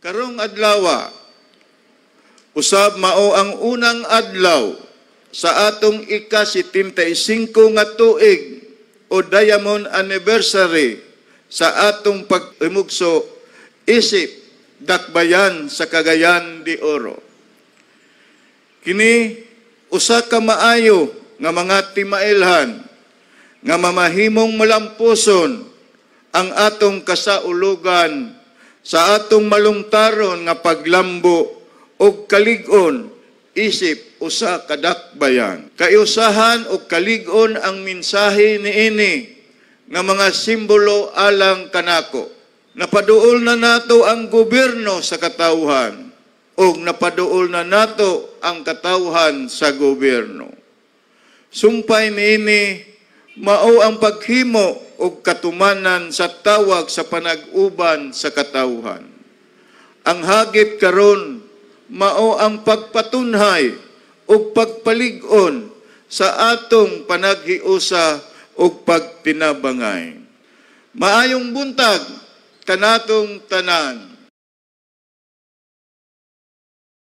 Karong adlaw, usab mao ang unang adlaw sa atong ika-75 nga tuig o Diamond Anniversary sa atong pag-imugso isip dakbayan sa Cagayan de Oro. Kini usa ka maayo nga mga timailhan nga mamahimong malampuson ang atong kasaulugan sa atong malungtaron nga paglambo o kalig-on isip usa ka dakbayan. Kaiusahan o kalig-on ang mensahe niini nga mga simbolo alang kanako. Napaduol na nato ang gobyerno sa katawhan o napaduol na nato ang katawhan sa gobyerno. Sumpay niini mao ang paghimo o katumanan sa tawag sa panag-uban sa katawhan. Ang hagit karon mao ang pagpatunhay o pagpalig-on sa atong panaghiusa o pagtinabangay. Maayong buntag kanatong tanan.